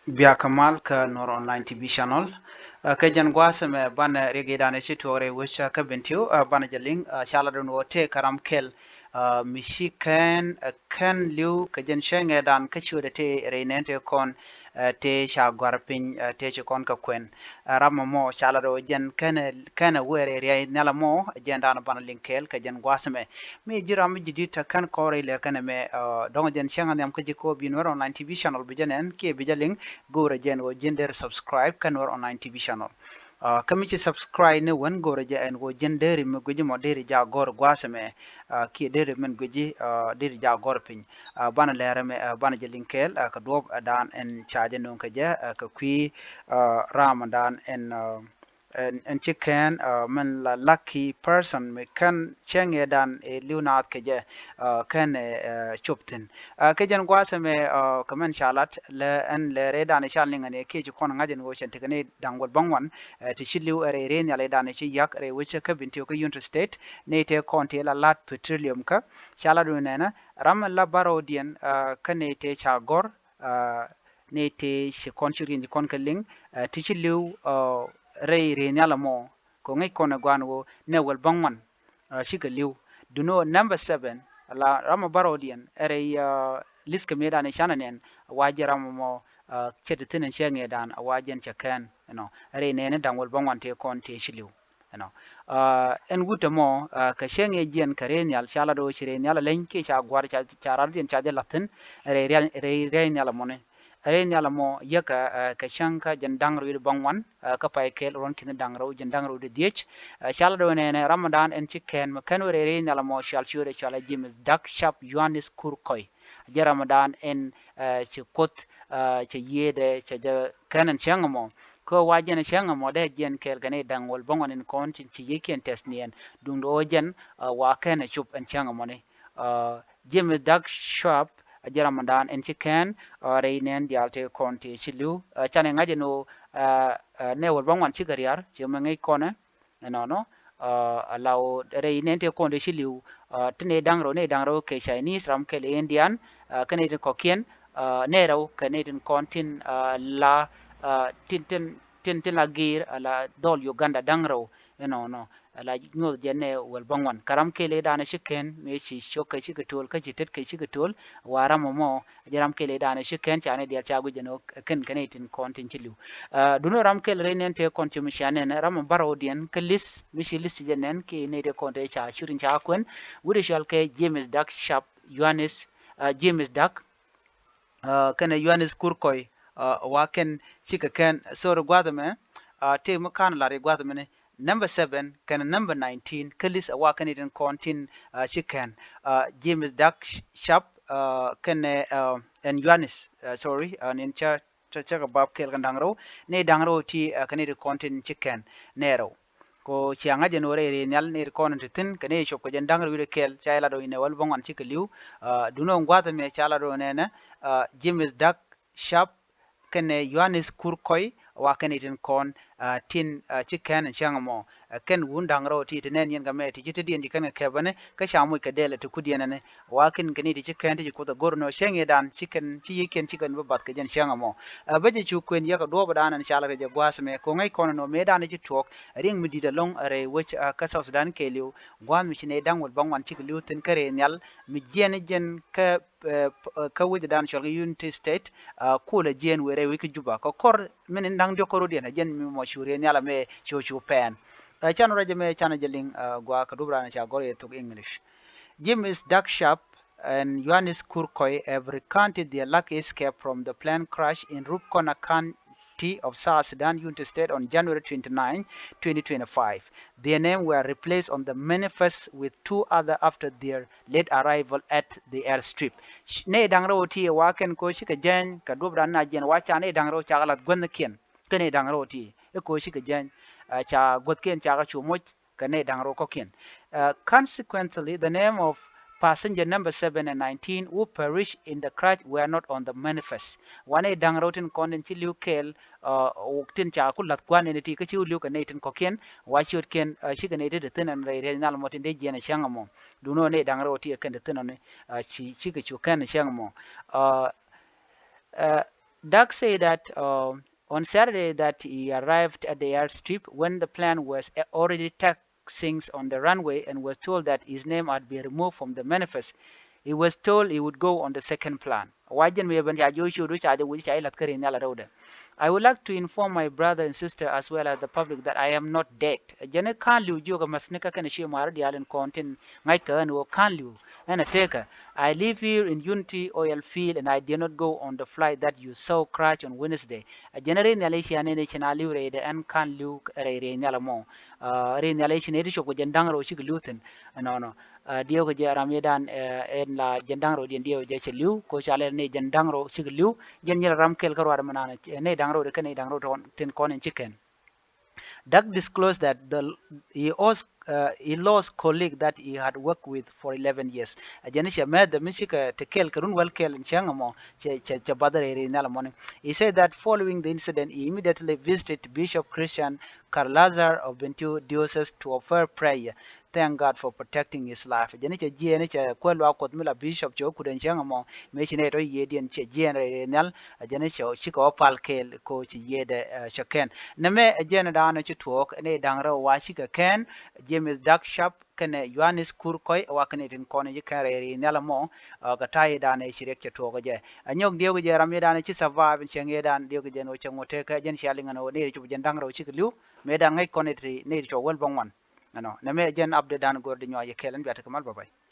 Bia Kamal ka Nor Online TV channel. Ka jan gwasa me bana rege dane ci tore wisha ka bentiu bana jaling chala don wote karam kel misi kan liu ka jan shenge dan ka chude te reinente kon te sha gwarpin te ci kon ka kwen rama mo chala do jan kana were re nala mo jan dan bana linkel ka jan gwasa me jira mi jidita kan kore le kana me donga jan shanga nyam ka jiko bi Nor Online TV channel bijanen ke bijaling gora jen wo jender subscribe kan Nor Online TV channel kami ci subscribe ne wan gora je en wo jenderi me goji mo deri ja gor gwasame ki deri men goji deri ja gor pin bana lere me bana je linkel ka dob dan en chaje non ka je ka kwi ramadan en chicken men la lucky person me kan chenge dan e leonard ke je kan chuptin ke jan gwasa me kamen shalat le en le re dan shalning ne ke ji kon ngajen wo chen tikane dangol bangwan ti shiliu ere re ne le dan chi yak re wiche ka binti ko united state ne te konti la lat petroleum ka shala do ne na ram la barodien ka ne te chagor ne te shi konchirin ji kon kaling ti shiliu re re nyala mo ko ngai kon gwanwo ne wal bangwan shiga liu duno number 7 la rama barodien ere liska me dan shana nen wajira mo chede tinen shenge dan wajen chakan re ne dan wal bangwan te kon te shiliu en wuta mo ka shenge jien kare nyal shala do shire nyala lenke cha gwar cha charar den cha de latin re nyala mone re nyala mo yaka ka shanka jan dangro yu bangwan ka pai kel ron kin dangro jan dangro de diech shala do ne ramadan en chicken ma kan re nyala mo shal shure chala jimis dak shap yuanis kurkoy je ramadan en ci kot ci yede ci de kanan shangamo ko wajen shangamo de jen kel gane dangwal bongon en kon ci yeken tesnien dum do jen wa kana chup en shangamo ne jim dak shop je ramadan en chicken reinen dialte kon ti chilu chane ngaje no ne wal bongon ci gariar ci mangai kona no alaw reinen te kon de chilu tene dangro ke chinese ram ke indian Canadian kokien nero Canadian kontin la tin la gir la dol Uganda dangro no la nyol jene wal bangwan karam kele dana shiken me chi shoka chi gatol ka chi tet ka chi gatol wara mo jaram kele dana shiken chane dia chagu jeno ken Canadian kontin chilu duno ram kele renen te konti mishane na ram baro dien kelis mishi lis jenen ki ne de konte cha shurin cha kwen wuri shal ke James Duck Sharp Yohanes James Duck kana Yohanes Kurkoy waken chika ken so gwadame te makan la gwadame ne number 7 kana number 19 kalis waken idin kontin chicken James Duck Sharp kana and Yohanes sorry nin cha bab kel gandangro ne dangro ti kana de kontin chicken nero ko chianga jenore re nyal ne kon tin kane chop ko jendang ru kel chaila do ine wal bongan chikliu duno ngwata me chala do ne na James Duck Sharp kene Yohanes Kurkoy wa kene tin kon tin chicken changamo ken wundang ro ti tenen yen game ti jiti dien kan ke bane ka shamu ka dele to kudien ne wa ken kene ti chicken ti ko da gorno shenge dan chicken ti yiken chicken bat ka jen shangamo baje chu kwen ya ka do bada chala ke je gwas me ko ngai kono no me dan ti tok ring mi dida long are which ka South Sudan ke liu gwan mi chine dangwal bangwan chikliu tin kare nyal mi jen ka ka wuja dan shol Unity State kula jen were wiki juba ko kor min ndang jokoro dia jen mi mo shure nyala me chu pen chano raje me chana jeling gwa ka dubra na cha gore to English James Duck Sharp and Yohanes Kurkoy have recounted their lucky escape from the plane crash in Rupkona County of South Sudan, Unity State on January 29, 2025. Their names were replaced on the manifest with two others after their late arrival at the airstrip. Ne dangro ti waken ko shika jen ka dobra na jen wacha ne dangro cha galat gwen ken kene dangro ti e ko shika jen cha got ken cha ga chu moch kane dangro ko ken consequently the name of passenger number 7 and 19 who perished in the crash were not on the manifest wane dangrotin konden ci liu kel tin cha ku lat kwan ne ti ka ci liu ka ne tin ko ken wa ci ken shi ga ne de tin an re nal mo tin de jena shanga mo du no ne dangro ti ken de tin ne ci ga chu ken shanga mo Doug said that on Saturday that he arrived at the airstrip when the plane was already taxiing on the runway and was told that his name had been removed from the manifest. He was told he would go on the second plan. I would like to inform my brother and sister as well as the public that I am not dead. Jene kan liu joga masnika kan shi mar di alen content ngai kan wo kan liu and a taker. I live here in Unity Oil Field and I did not go on the flight that you saw crash on Wednesday. A general Malaysia ne china liu re de an kan liu re re nyala mo. Re nyala chine ri shoko jendang ro chi gluten. No. Dio ko je ramedan en la jendang ro dien dio je cheliu ko chale ne jendang ro chi liu jen nyala ram kel karwa manana ne dang ro de kan ne dang ro tin kon en chicken. Doug disclosed that he lost colleague that he had worked with for 11 years. Janisha met the Michika Tekel Karun Welkel in Changamo, Chabadare. He said that following the incident, he immediately visited Bishop Christian Carlazar of Bentiu Diocese to offer prayer. Thank God for protecting his life. Janicha Gianicha Quelwa Kotmila Bishop Jokudan Changamo, Machinato Yedian Chejian Renal, Janisha Chico Palkel, Coach Yede Shaken. Name Jen Dana Chituok, Ne Dangra Washika Ken, James Duck Shop, Ken Yohanis Kurkoi, Wakanit in Kone Kare Nalamo, Gatai Dana Shirek Chatuoga. And Yok Dioga Ramidan Chisava and Changedan, Diogan Ochamoteka, Jen Shalling and Ode to Jandangro Chikalu, made a night conetry nature well one. No, Name Jen update Dan Gordon, you are Kellen Batakamal. Bye bye.